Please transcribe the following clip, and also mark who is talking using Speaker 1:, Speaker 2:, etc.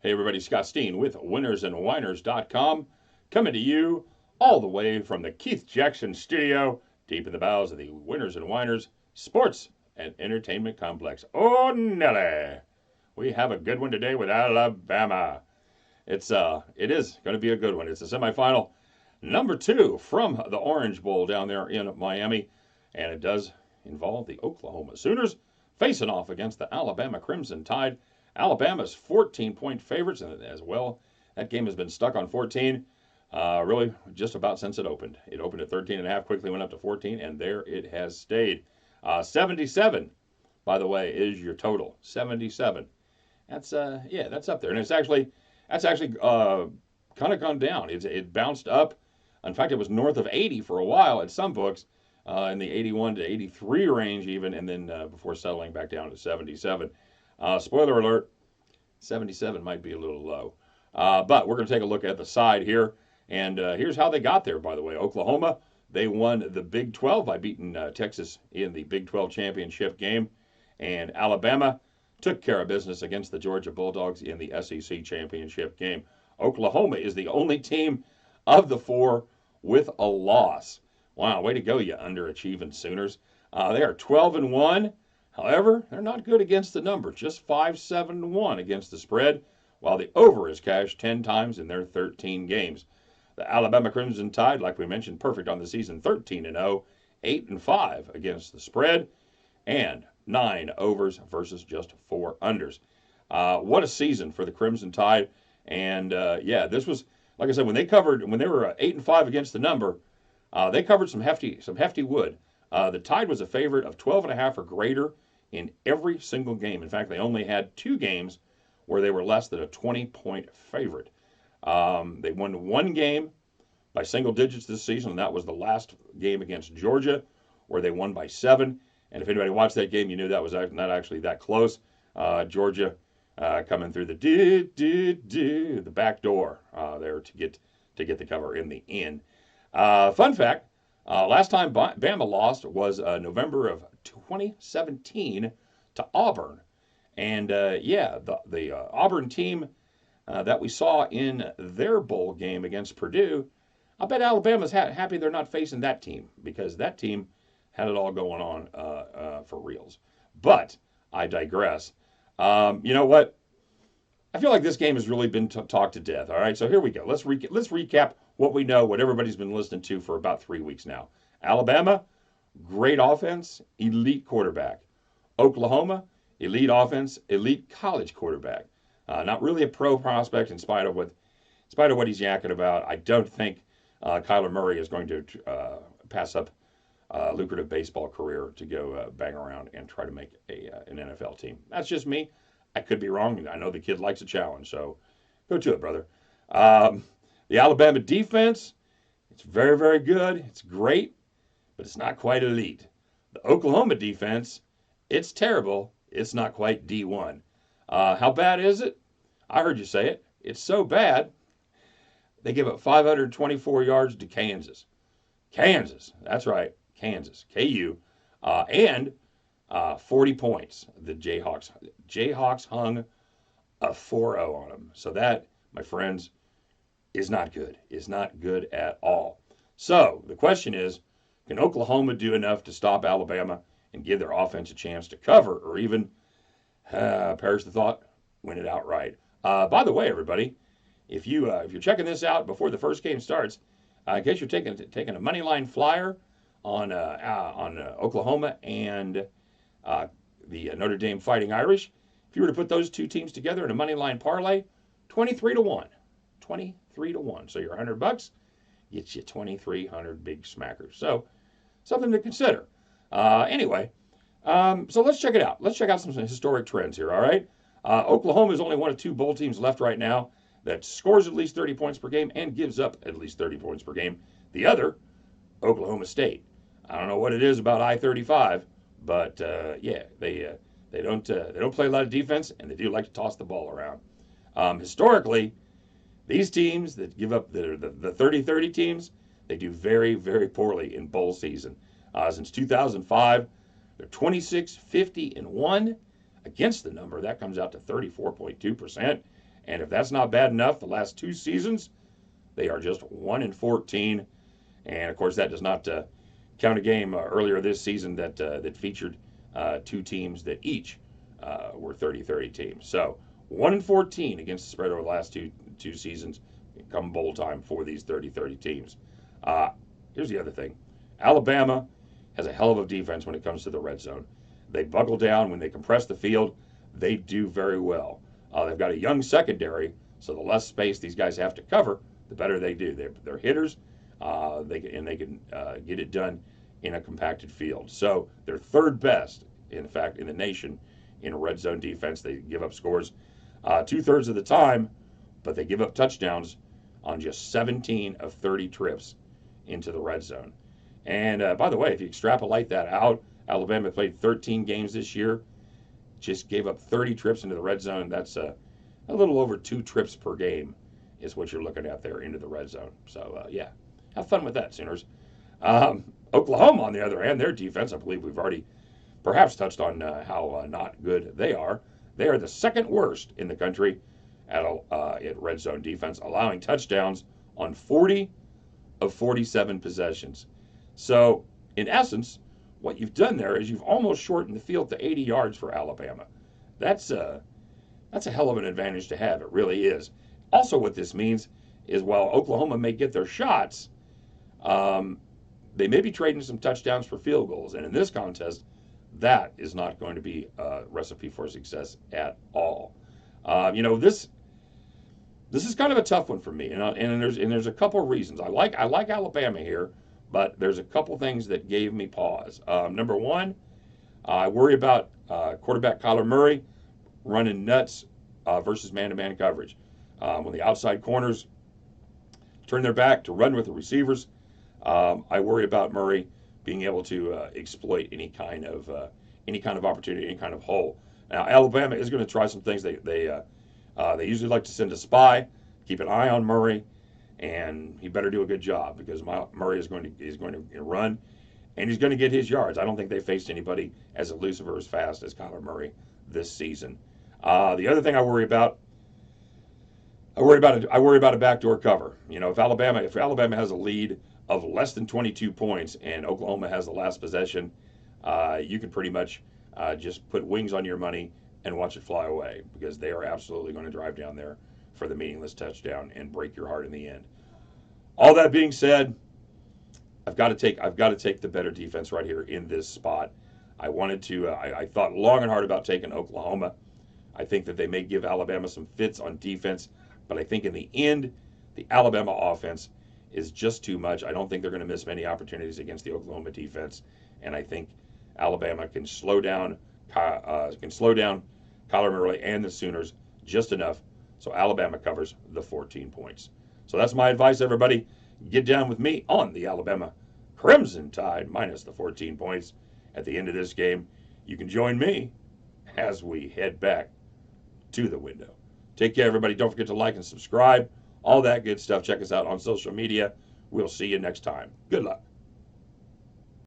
Speaker 1: Hey everybody, Scott Steen with winnersandwhiners.com coming to you all the way from the Keith Jackson studio deep in the bowels of the Winners and Whiners Sports and Entertainment Complex. Oh Nelly! We have a good one today with Alabama. It is going to be a good one. It's the semifinal number 2 from the Orange Bowl down there in Miami, and it does involve the Oklahoma Sooners facing off against the Alabama Crimson Tide. Alabama's 14-point favorites, and as well, that game has been stuck on 14 really just about since it opened. It opened at 13 and a half, quickly went up to 14, and there it has stayed. 77, by the way, is your total. 77. That's that's up there, and that's actually kind of gone down. It bounced up. In fact, it was north of 80 for a while at some books, in the 81 to 83 range even, and then before settling back down to 77. Spoiler alert, 77 might be a little low. But we're going to take a look at the side here. And here's how they got there, by the way. Oklahoma, they won the Big 12 by beating Texas in the Big 12 championship game. And Alabama took care of business against the Georgia Bulldogs in the SEC championship game. Oklahoma is the only team of the 4 with a loss. Wow, way to go, you underachieving Sooners. They are 12-1. However, they're not good against the number, just 5-7-1 against the spread, while the over is cashed 10 times in their 13 games. The Alabama Crimson Tide, like we mentioned, perfect on the season, 13-0, 8-5 against the spread, and 9 overs versus just 4 unders. What a season for the Crimson Tide. And this was, like I said, when they were 8-5 against the number, they covered some hefty wood. The Tide was a favorite of 12.5 or greater in every single game. In fact, they only had 2 games where they were less than a 20-point favorite. They won 1 game by single digits this season, and that was the last game against Georgia, where they won by 7. And if anybody watched that game, you knew that was not actually that close. Georgia coming through the back door there to get the cover in the end. Fun fact. Last time Bama lost was November of 2017 to Auburn. And the Auburn team that we saw in their bowl game against Purdue, I bet Alabama's happy they're not facing that team, because that team had it all going on for reals. But I digress. You know what? I feel like this game has really been talked to death. All right, so here we go. Let's recap what we know, what everybody's been listening to for about 3 weeks now. Alabama, great offense, elite quarterback. Oklahoma, elite offense, elite college quarterback. Not really a pro prospect in spite of what he's yakking about. I don't think Kyler Murray is going to pass up a lucrative baseball career to go bang around and try to make an NFL team. That's just me. I could be wrong. I know the kid likes a challenge, so go to it, brother. The Alabama defense, it's very, very good. It's great, but it's not quite elite. The Oklahoma defense, it's terrible. It's not quite D1. How bad is it? I heard you say it. It's so bad, they give up 524 yards to Kansas. Kansas, that's right, Kansas, KU, and 40 points. The Jayhawks hung a 4-0 on them. So that, my friends, is not good. Is not good at all. So the question is, can Oklahoma do enough to stop Alabama and give their offense a chance to cover, or even, perish the thought, win it outright? By the way, everybody, if you're checking this out before the first game starts, in case you're taking a money line flyer on Oklahoma and the Notre Dame Fighting Irish, if you were to put those 2 teams together in a money line parlay, 23-1. 23-1. So your $100 gets you 2,300 big smackers. So something to consider. Anyway, so let's check it out. Let's check out some historic trends here. All right. Oklahoma is only one of 2 bowl teams left right now that scores at least 30 points per game and gives up at least 30 points per game. The other, Oklahoma State. I don't know what it is about I-35, but they don't play a lot of defense, and they do like to toss the ball around. Historically, these teams that give up the 30-30 teams, they do very, very poorly in bowl season. Since 2005, they're 26-50-1 against the number. That comes out to 34.2%. And if that's not bad enough, the last 2 seasons, they are just 1-14. And of course, that does not count a game earlier this season that featured 2 teams that each were 30-30 teams. So 1-14 against the spread over the last two seasons come bowl time for these 30-30 teams. Here's the other thing. Alabama has a hell of a defense when it comes to the red zone. They buckle down when they compress the field. They do very well. They've got a young secondary, so the less space these guys have to cover, the better they do. They're hitters, they can get it done in a compacted field. So they're third best, in fact, in the nation in red zone defense. They give up scores 2/3 of the time, but they give up touchdowns on just 17 of 30 trips into the red zone. And by the way, if you extrapolate that out, Alabama played 13 games this year, just gave up 30 trips into the red zone. That's a little over 2 trips per game is what you're looking at there into the red zone. So, yeah, have fun with that, Sooners. Oklahoma, on the other hand, their defense, I believe we've already perhaps touched on how not good they are. They are the second worst in the country at red zone defense, allowing touchdowns on 40 of 47 possessions. So, in essence, what you've done there is you've almost shortened the field to 80 yards for Alabama. That's a hell of an advantage to have. It really is. Also, what this means is while Oklahoma may get their shots, they may be trading some touchdowns for field goals. And in this contest, that is not going to be a recipe for success at all. This is kind of a tough one for me, and there's a couple of reasons. I like Alabama here, but there's a couple things that gave me pause. Number one, I worry about quarterback Kyler Murray running nuts versus man-to-man coverage. When the outside corners turn their back to run with the receivers, I worry about Murray being able to exploit any kind of opportunity, any kind of hole. Now, Alabama is going to try some things. They usually like to send a spy, keep an eye on Murray, and he better do a good job because Murray is going to run, and he's going to get his yards. I don't think they faced anybody as elusive or as fast as Kyler Murray this season. The other thing I worry about a backdoor cover. If Alabama has a lead of less than 22 points and Oklahoma has the last possession, you can pretty much just put wings on your money and watch it fly away because they are absolutely going to drive down there for the meaningless touchdown and break your heart in the end. All that being said, I've got to take the better defense right here in this spot. I thought long and hard about taking Oklahoma. I think that they may give Alabama some fits on defense, but I think in the end, the Alabama offense is just too much. I don't think they're going to miss many opportunities against the Oklahoma defense, and I think Alabama can slow down Kyler Murray and the Sooners just enough so Alabama covers the 14 points. So that's my advice, everybody. Get down with me on the Alabama Crimson Tide minus the 14 points at the end of this game. You can join me as we head back to the window. Take care, everybody. Don't forget to like and subscribe. All that good stuff. Check us out on social media. We'll see you next time. Good luck.